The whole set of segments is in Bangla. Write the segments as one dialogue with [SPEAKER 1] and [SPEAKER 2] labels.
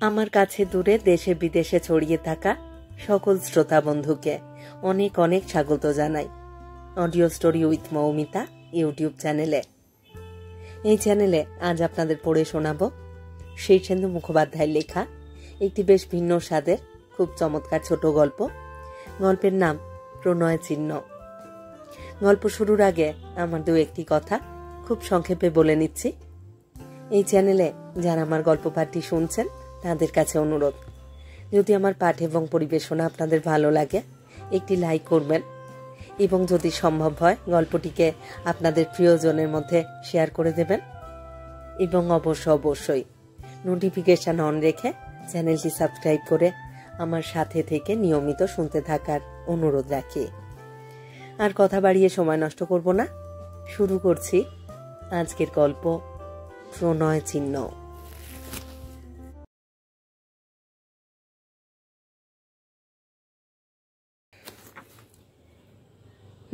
[SPEAKER 1] আমার কাছে দূরে দেশে বিদেশে ছড়িয়ে থাকা সকল শ্রোতা বন্ধুকে অনেক অনেক স্বাগত জানাই audio story with Moumita YouTube চ্যানেলে। এই চ্যানেলে আজ আপনাদের পড়ে শোনাব শীর্ষেন্দু মুখোপাধ্যায়ের লেখা একটি বেশ ভিন্ন স্বাদের খুব চমৎকার ছোট গল্প। গল্পের নাম প্রণয় চিহ্ন। গল্প শুরুর আগে আমার দু একটি কথা খুব সংক্ষেপে বলে নিচ্ছি। এই চ্যানেলে যারা আমার গল্প পাঠটি শুনছেন তাদের কাছে অনুরোধ, যদি আমার পাঠ এবং পরিবেশনা আপনাদের ভালো লাগে একটি লাইক করবেন এবং যদি সম্ভব হয় গল্পটিকে আপনাদের প্রিয়জনের মধ্যে শেয়ার করে দেবেন এবং অবশ্যই নোটিফিকেশন অন রেখে চ্যানেলটি সাবস্ক্রাইব করে আমার সাথে থেকে নিয়মিত শুনতে থাকার অনুরোধ রাখি। আর কথা বাড়িয়ে সময় নষ্ট করব না, শুরু করছি আজকের গল্প প্রণয় চিহ্ন।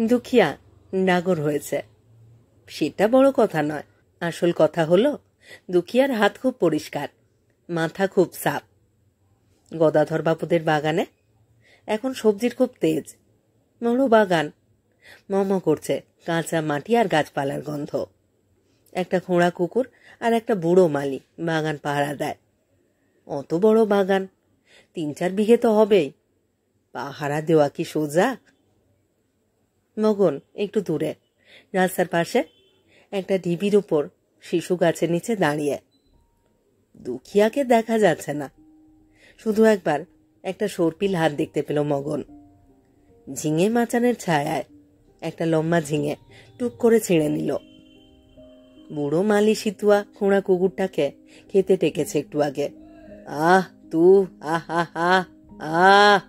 [SPEAKER 1] দুখিয়া নাগর হয়েছে, সেটা বড় কথা নয়। আসল কথা হলো দুখিয়ার হাত খুব পরিষ্কার, মাথা খুব সাফ। গদাধর বাবুদের বাগানে এখন সবজির খুব তেজ। বড় বাগান, মম করছে কাঁচা মাটি আর গাছপালার গন্ধ। একটা খোঁড়া কুকুর আর একটা বুড়ো মালি বাগান পাহারা দেয়। অত বড় বাগান, 3-4 বিঘে তো হবেই। পাহারা দেওয়া কি সোজা? মগন একটু দূরে রাস্তার পাশে একটা ঢিবির উপর শিশু গাছের নিচে দাঁড়িয়ে। দুখিয়াকে দেখা যাচ্ছে না, শুধু একবার একটা সর্পিল হাত দেখতে পেল মগন। ঝিঙে মাচানের ছায়ায় একটা লম্বা ঝিঙে টুক করে ছিঁড়ে নিল। বুড়ো মালি সিতুয়া খোঁড়া কুকুরটাকে খেতে টেকেছে একটু আগে। আহ তু আহ আহ আহ।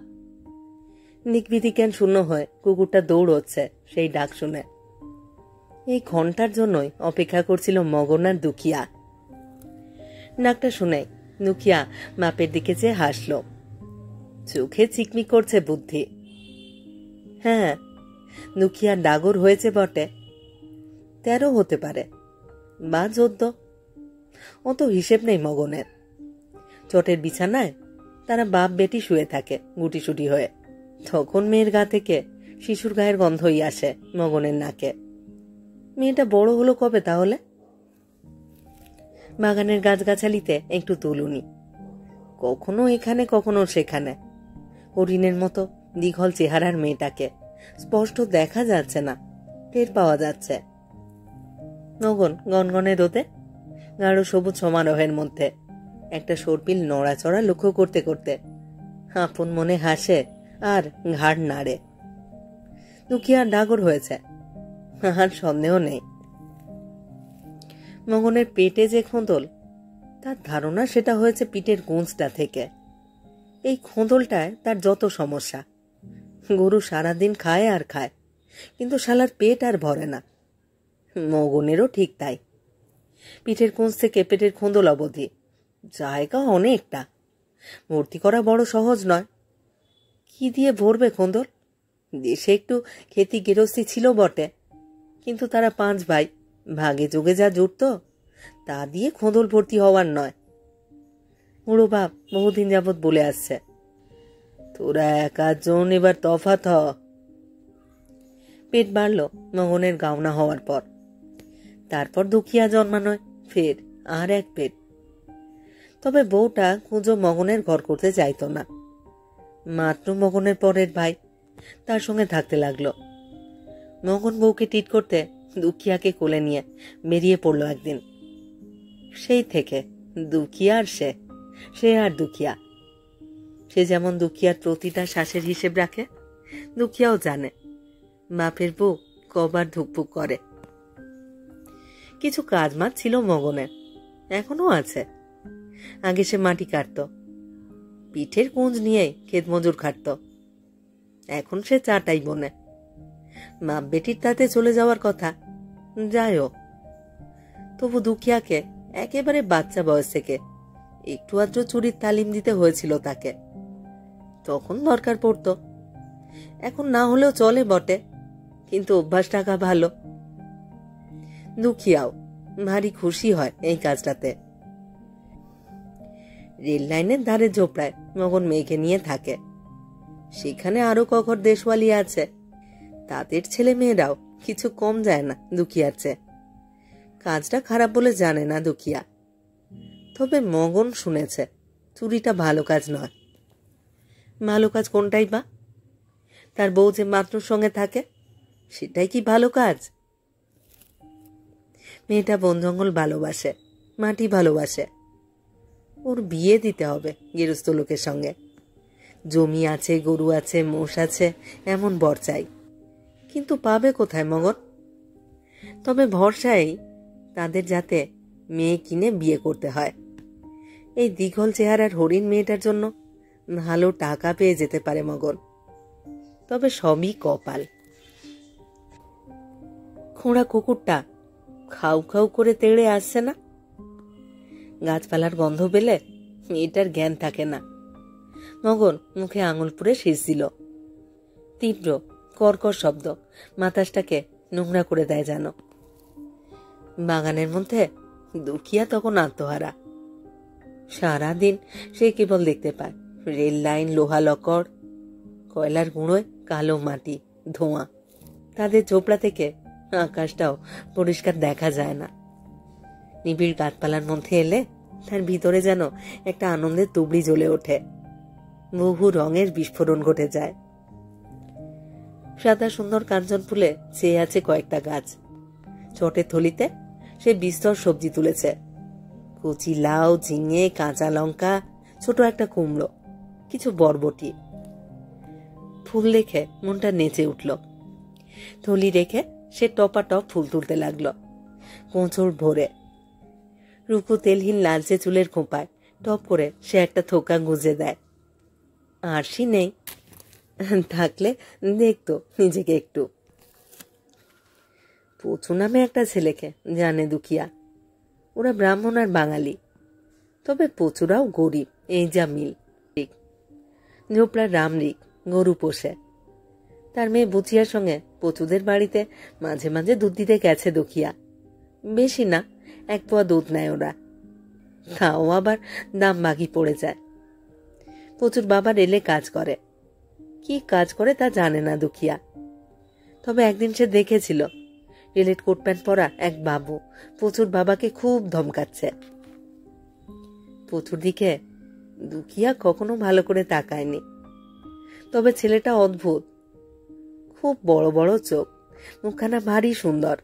[SPEAKER 1] নিকবিধিজ্ঞান শূন্য হয়ে কুকুরটা দৌড়চ্ছে সেই ডাক শুনে। এই ঘন্টার জন্যই অপেক্ষা করছিল মগন আর দুখিয়া। ডাকটা শুনে দুখিয়া বাপের দিকে চেয়ে হাসল। চোখে চিকমিক করছে বুদ্ধি। হ্যাঁ, দুখিয়া ডাগর হয়েছে বটে, 13 হতে পারে বা 14, অত হিসেব নেই মগনের। চটের বিছানায় তারা বাপ বেটি শুয়ে থাকে গুটিসুটি হয়ে। তখন মেয়ের গা থেকে শিশুর গায়ের গন্ধই আসে মগনের নাকে। মেয়েটা বড় হলো কবে তাহলে? বাগানের গাছগাছালিতে একটু তুলুনি, কখনো এখানে কখনো সেখানে। হরিণের মতো দীঘল চেহারার মেয়েটাকে স্পষ্ট দেখা যাচ্ছে না, টের পাওয়া যাচ্ছে। মগন গনগনে রোদে গাঢ় সবুজ সমারোহের মধ্যে একটা সর্পিল নড়াচড়া লক্ষ্য করতে করতে আপন মনে হাসে আর ঘাড় নাড়ে। দুখিয়ার ডাগর হয়েছে, আর সন্দেহ নেই। মগনের পেটে যে খোঁদল, তার ধারণা সেটা হয়েছে পিঠের গুঁজটা থেকে। এই খোঁদলটায় তার যত সমস্যা। গরু সারাদিন খায় আর খায়, কিন্তু শালার পেট আর ভরে না। মগনেরও ঠিক তাই। পিঠের কুঁজ থেকে পেটের খোঁদল অবধি জায়গা অনেকটা, ভর্তি করা বড় সহজ নয়। কি দিয়ে ভরবে খোঁদল? দেশে একটু খেতি গেরস্তি ছিল বটে, কিন্তু তারা 5 ভাই, ভাগে যোগে যা জুটত তা দিয়ে খোঁদল ভর্তি হওয়ার নয়। বুড়ো বাপ বহুদিন যাবৎ বলে আসছে, তোরা 1 জন এবার তফাত হ। পেট বাড়ল মগনের গাওনা হওয়ার পর। তারপর দুখিয়া জন্মানোয় ফের আর এক পেট। তবে বউটা কুঁজো মগনের ঘর করতে চাইত না। মাত্র মগনের পরের ভাই, তার সঙ্গে থাকতে লাগলো। মগন বউকে টিট করতে দুখিয়াকে কোলে নিয়ে বেরিয়ে পড়ল একদিন। সেই থেকে দুখিয়া আর সে আর দুখিয়া। সে যেমন দুখিয়ার প্রতিটা শ্বাসের হিসেব রাখে, দুখিয়াও জানে বাপের বউ কবার ধুকপুক করে। কিছু কাজ মাছ ছিল মগনের, এখনো আছে। আগে সে মাটি কাটত, পিঠের কুঁজ নিয়ে ক্ষেত মজুর খাটত। এখন সে চাটাই বনে। বাপ বেটির তাতে চলে যাওয়ার কথা, যায়ও। তবু দুখিয়াকে একেবারে বাচ্চা বয়স থেকে একটু আধটু চুরির তালিম দিতে হয়েছিল তাকে। তখন দরকার পড়ত। এখন না হলেও চলে বটে, কিন্তু অভ্যাস টাকা ভালো। দুখিয়াও ভারী খুশি হয় এই কাজটাতে। রেল লাইনের ধারে ঝোপড়ায় মগন মেয়েকে নিয়ে থাকে। সেখানে আরো কখর দেশওয়ালি আছে, তাদের ছেলে মেয়েরাও কিছু কম যায় না দুখিয়ার চেয়ে। কাজটা খারাপ বলে জানে না দুখিয়া, তবে মগন শুনেছে চুরিটা ভালো কাজ নয়। ভালো কাজ কোনটাই বা? তার বউ যে মাত্রর সঙ্গে থাকে, সেটাই কি ভালো কাজ? মেয়েটা বন জঙ্গল ভালোবাসে, মাটি ভালোবাসে। ওর বিয়ে দিতে হবে গৃহস্থ লোকের সঙ্গে। জমি আছে, গরু আছে, মোষ আছে, এমন বর চাই। কিন্তু পাবে কোথায় মগন? তবে ভরসাই তাদের যাতে মেয়ে কিনে বিয়ে করতে হয়। এই দীঘল চেহারার হরিণ মেয়েটার জন্য ভালো টাকা পেয়ে যেতে পারে মগন, তবে সবই কপাল। খোঁড়া কুকুরটা খাউ খাউ করে তেড়ে আসছে না? গাছপালার গন্ধ পেলে মেয়েটার জ্ঞান থাকে না। মগন মুখে আঙুল পুড়ে শীষ দিল। তীব্র কর্কর শব্দ বাতাসটাকে নোংরা করে দেয় যেন। বাগানের মধ্যে দুখিয়া তখন আত্মহারা। সারাদিন সে কেবল দেখতে পায় রেল লাইন, লোহা লকড়, কয়লার গুঁড়োয় কালো মাটি, ধোঁয়া। তাদের ঝোপড়া থেকে আকাশটাও পরিষ্কার দেখা যায় না। নিবিড় গাছপালার মধ্যে এলে তার ভিতরে যেন একটা আনন্দের তুবড়ি জ্বলে ওঠে। বহু রঙের বিস্ফোরণ ঘটে যায়। সাদা সুন্দর কাঞ্চন ফুলে চেয়ে আছে কয়েকটা গাছ। চটের থলিতে সে বিস্তর সবজি তুলেছে। কচি লাউ, ঝিঙে, কাঁচা লঙ্কা, ছোট একটা কুমড়ো, কিছু বরবটি। ফুল দেখে মনটা নেচে উঠল। থলি রেখে সে টপাটপ ফুল তুলতে লাগলো কোঁচড় ভরে। রুকু তেলহীন লালচে চুলের খোঁপায় টপ করে সে একটা থোকা গুঁজে দেয়। আরশি নেই, থাকলে দেখতো নিজেকে একটু। পচু নামে একটা ছেলেকে জানে দুখিয়া। ওরা ব্রাহ্মণ আর বাঙালি, তবে পচুরাও গরিব, এই যা মিল। ঝোপড়ার রামরিক গরু পোষে। তার মেয়ে বুচিয়ার সঙ্গে পচুদের বাড়িতে মাঝে মাঝে দুধ দিতে গেছে দুখিয়া। বেশি না, 1 পোয়া দুধ নেয় ওরা। তাও আবার দাম বাকি পড়ে যায়। পচুর বাবা রেলে কাজ করে। কি কাজ করে তা জানে না দুখিয়া, তবে একদিন সে দেখেছিল রেলের কোট প্যান্ট পরা এক বাবু পচুর বাবাকে খুব ধমকাচ্ছে। পচুর দিকে দুখিয়া কখনো ভালো করে তাকায়নি, তবে ছেলেটা অদ্ভুত। খুব বড় বড় চোখ, মুখখানা ভারী সুন্দর।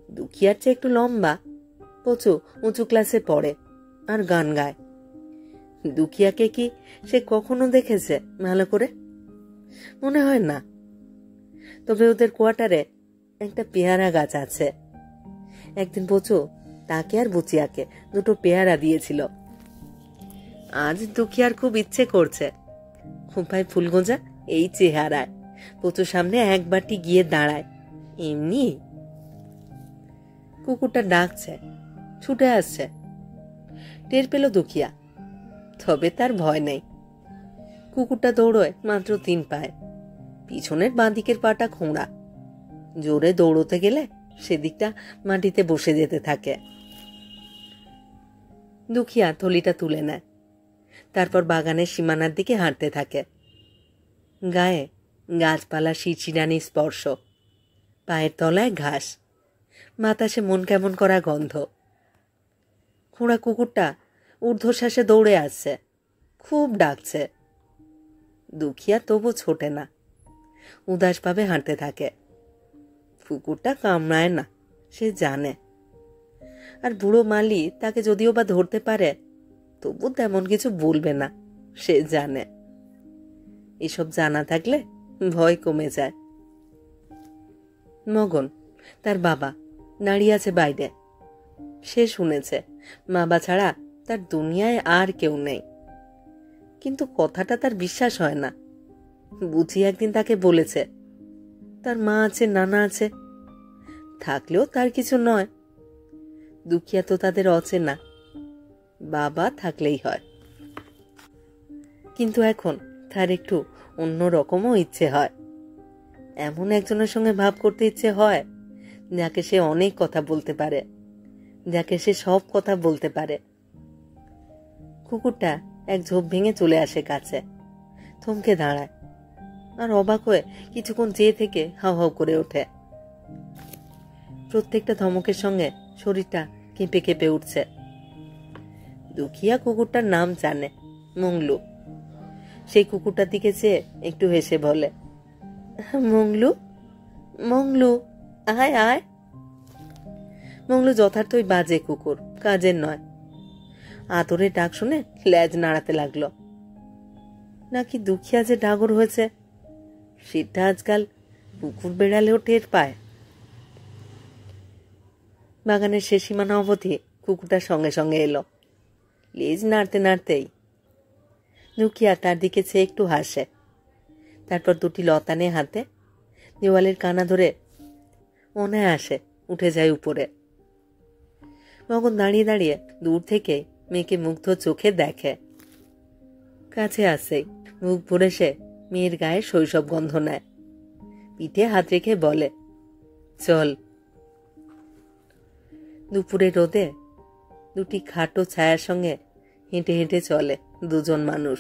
[SPEAKER 1] দুখিয়ার চেয়ে একটু লম্বা। পচু উঁচু ক্লাসে পড়ে আর গান গায়। দুখিয়াকে কি সে কখনো দেখেছে ভালো করে? মনে হয় না। তবে ওদের কোয়ার্টারে একটা পেয়ারা গাছ আছে। একদিন পচু তাকে আর বুচিয়াকে 2টো পেয়ারা দিয়েছিল। আজ দুখিয়ার খুব ইচ্ছে করছে খোঁপায় ফুল গোঁজা এই চেহারায় পচুর সামনে এক বাটি গিয়ে দাঁড়ায়। এমনি কুকুরটা ডাকছে, ছুটে আসছে। টের পেল দুখিয়া, তবে তার ভয় নেই। কুকুরটা দৌড়য় মাত্র 3 পায়ে। পিছনের বাঁ দিকের পাটা খোঁড়া। জোরে দৌড়তে গেলে সেদিকটা মাটিতে বসে যেতে থাকে। দুখিয়া থলিটা তুলে নেয়, তারপর বাগানের সীমানার দিকে হাঁটতে থাকে। গায়ে গাছপালা শিরশিরানি স্পর্শ, পায়ের তলায় ঘাস, বাতাসে মন কেমন করা গন্ধ। খোঁড়া কুকুরটা ঊর্ধ্বশ্বাসে দৌড়ে আসছে, খুব ডাকছে। দুখিয়া তবু ছোটে না, উদাসভাবে হাঁটতে থাকে। কুকুরটা কামড়ায় না, সে জানে। আর বুড়ো মালি তাকে যদিও বা ধরতে পারে, তবু তেমন কিছু বলবে না, সে জানে। এসব জানা থাকলে ভয় কমে যায়। মগন, তার বাবা, দাঁড়িয়ে আছে বাইরে। সে শুনেছে বাবা ছাড়া তার দুনিয়ায় আর কেউ নেই, কিন্তু কথাটা তার বিশ্বাস হয় না। বুঝি একদিন তাকে বলেছে তার মা আছে, নানা আছে, থাকলেও তার কিছু নয়। দুখিয়া তো তাদের অচেনা, বাবা থাকলেই হয়। কিন্তু এখন তার একটু অন্যরকমও ইচ্ছে হয়। এমন একজনের সঙ্গে ভাব করতে ইচ্ছে হয় যাকে সে অনেক কথা বলতে পারে, যাকে সে সব কথা বলতে পারে। কুকুরটা এক ঝোপ ভেঙে চলে আসে কাছে, থমকে দাঁড়ায় আর অবাক হয়ে কিছুক্ষণ চেয়ে থেকে হাউ হাউ করে ওঠে। প্রত্যেকটা ধমকের সঙ্গে শরীরটা কেঁপে কেঁপে উঠছে। দুখিয়া কুকুরটার নাম জানে, মংলু। সেই কুকুরটার দিকে চেয়ে একটু হেসে বলে, মংলু, মংলু, আয় আয়। মংলু যথার্থই বাজে কুকুর, কাজের নয়। আদরের ডাক শুনে ল্যাজ নাড়াতে লাগলো। নাকি দুখিয়া যে ডাগর হয়েছে সেটা আজকাল কুকুর বেড়ালেও টের পায়। বাগানের শেষ সীমানা অবধি কুকুরটার সঙ্গে সঙ্গে এলো। লেজ নাড়তে নাড়তেই দুখিয়া তার দিকে চেয়ে একটু হাসে, তারপর দুটি লতানে হাতে দেওয়ালের কানা ধরে অনায়াসে উঠে যায় উপরে। মগন দাঁড়িয়ে দাঁড়িয়ে দূর থেকে মেয়েকে মুগ্ধ চোখে দেখে। কাছে আসেই মুখ ভরে সে মেয়ের গায়ে শৈশব গন্ধ নেয়, পিঠে হাত রেখে বলে, চল। দুপুরে রোদে দুটি খাটো ছায়ার সঙ্গে হেঁটে হেঁটে চলে দুজন মানুষ।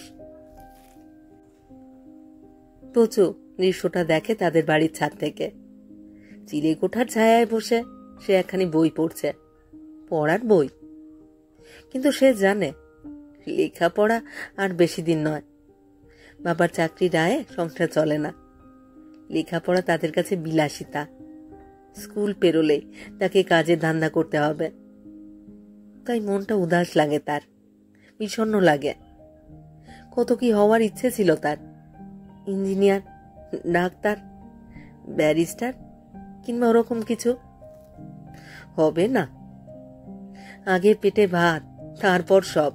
[SPEAKER 1] প্রচুর দৃশ্যটা দেখে তাদের বাড়ির ছাদ থেকে। চিলেকোঠার ছায়ায় বসে সে একখানি বই পড়ছে, পড়ার বই। কিন্তু সে জানে লেখাপড়া আর বেশি দিন নয়। বাবার চাকরির আয়ে সংসার চলে না। লেখাপড়া তাদের কাছে বিলাসিতা। স্কুল পেরোলেই তাকে কাজে ধান্দা করতে হবে। তাই মনটা উদাস লাগে তার, বিষণ্ণ লাগে। কত কি হওয়ার ইচ্ছে ছিল তার, ইঞ্জিনিয়ার, ডাক্তার, ব্যারিস্টার কিংবা ওরকম কিছু। হবে না। আগে পেটে ভাত, তারপর সব।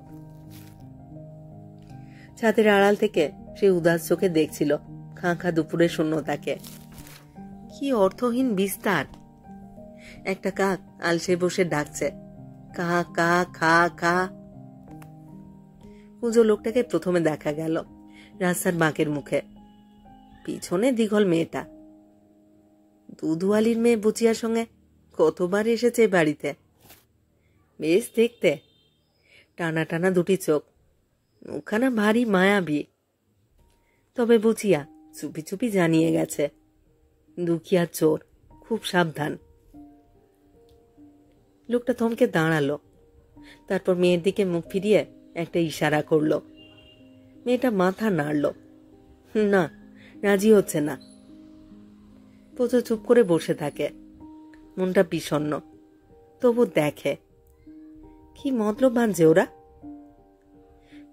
[SPEAKER 1] ছাদের আড়াল থেকে সে উদাস চোখে দেখছিল খাঁ খাঁ দুপুরের শূন্যতাকে। কি অর্থহীন বিস্তার। একটা কাক আলসে বসে ডাকছে, কা কা খা খা। কুঁজো লোকটাকে প্রথমে দেখা গেল রাস্তার বাঁকের মুখে, পিছনে দীঘল মেয়েটা। দুধওয়ালির মেয়ে বুচিয়ার সঙ্গে কতবার এসেছে বাড়িতে। বেশ দেখতে, টানা টানা দুটি চোখ, মুখখানা ভারী মায়াবী। তবে বুচিয়া চুপি চুপি জানিয়ে গেছে দুখিয়া চোর, খুব সাবধান। লোকটা থমকে দাঁড়ালো, তারপর মেয়ের দিকে মুখ ফিরিয়ে একটা ইশারা করল। মেয়েটা মাথা নাড়ল, না, রাজি হচ্ছে না। প্রচুর চুপ করে বসে থাকে, মনটা বিষণ্ণ। তবু দেখে কি মতলব বাঁধছে ওরা।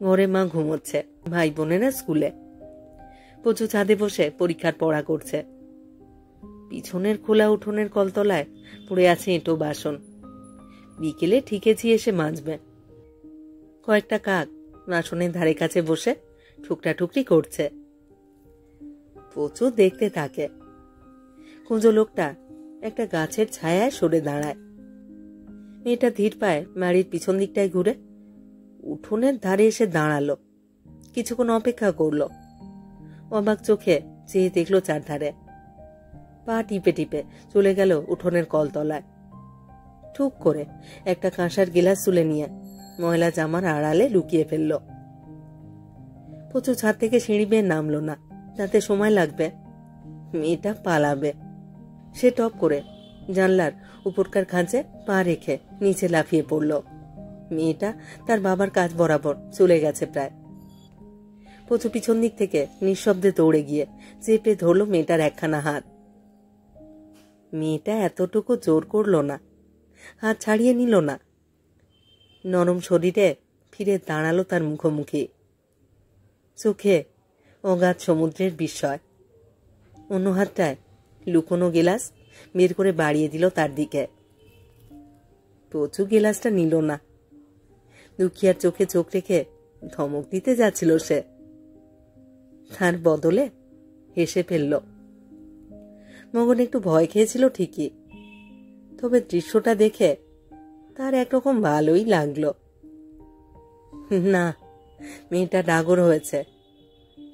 [SPEAKER 1] ঘরে মা ঘুমোচ্ছে, ভাই বোনেরা স্কুলে। প্রচুর ছাদে বসে পরীক্ষার পড়া করছে। পিছনের খোলা উঠোনের কলতলায় পড়ে আছে এঁটো বাসন। বিকেলে ঠিকেছি এসে মাজবে। কয়েকটা কাক বাসনের ধারে কাছে বসে ঠুকরা ঠুকরি করছে। প্রচুর দেখতে থাকে। কুঁজো লোকটা একটা গাছের ছায়ায় সরে দাঁড়ায়। মেয়েটা ধীর পায়ে বাড়ির পিছন দিকটায় ঘুরে উঠোনের ধারে এসে দাঁড়ালো। কিছুক্ষণ অপেক্ষা করলো। অবাক চোখে চেয়ে দেখলো চারধারে। পা টিপে টিপে চলে গেল উঠোনের কলতলায়। ঠুক করে একটা কাঁসার গিলাস তুলে নিয়ে ময়লা জামার আড়ালে লুকিয়ে ফেলল। প্রচুর ছাদ থেকে সিঁড়ি বেয়ে নামলো না, তাতে সময় লাগবে। মেয়েটা পালাবে। সে টপ করে জানলার উপরকার খাঁচে পা রেখে নিচে লাফিয়ে পড়ল। মেয়েটা তার বাবার কাজ বরাবর চলে গেছে প্রায়। প্রচুর পিছন দিক থেকে নিঃশব্দে দৌড়ে গিয়ে চেপে ধরল মেয়েটার একখানা হাত। মেয়েটা এতটুকু জোর করল না, হাত ছাড়িয়ে নিল না। নরম শরীরে ফিরে দাঁড়ালো তার মুখোমুখি। চোখে অগাধ সমুদ্রের বিস্ময়। অন্য হাতটায় লুকোনো গেলাস বের করে বাড়িয়ে দিল তার দিকে। প্রচুর গেলাসটা নিল না। দুখিয়ার চোখে চোখ রেখে ধমক দিতে যাচ্ছিল সে। তার বদলে হেসে ফেলল। মগন একটু ভয় খেয়েছিল ঠিকই, তবে দৃশ্যটা দেখে তার একরকম ভালোই লাগলো। না, মেয়েটা ডাগর হয়েছে,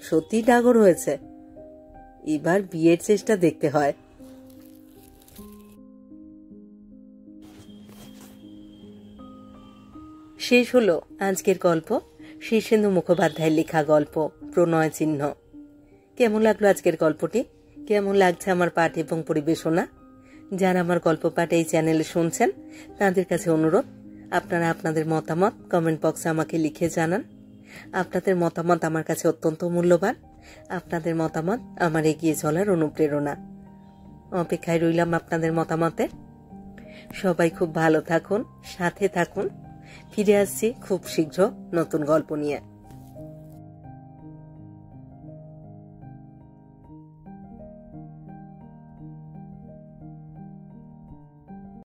[SPEAKER 1] সত্যি ডাগর হয়েছে। এবার বিয়ের চেষ্টা দেখতে হয়। শেষ হলো আজকের গল্প। শীর্ষেন্দু মুখোপাধ্যায়ের লেখা গল্প প্রণয় চিহ্ন। কেমন লাগলো আজকের গল্পটি? কেমন লাগছে আমার পাঠ এবং পরিবেশনা? যারা আমার গল্প পাঠ এই চ্যানেলে শুনছেন তাদের কাছে অনুরোধ, আপনারা আপনাদের মতামত কমেন্ট বক্সে আমাকে লিখে জানান। আপনাদের মতামত আমার কাছে অত্যন্ত মূল্যবান। আপনাদের মতামত আমার এগিয়ে চলার অনুপ্রেরণা। অপেক্ষায় রইলাম আপনাদের মতামতে। সবাই খুব ভালো থাকুন, সাথে থাকুন। ফিরে আসছি খুব শীঘ্র নতুন গল্প নিয়ে।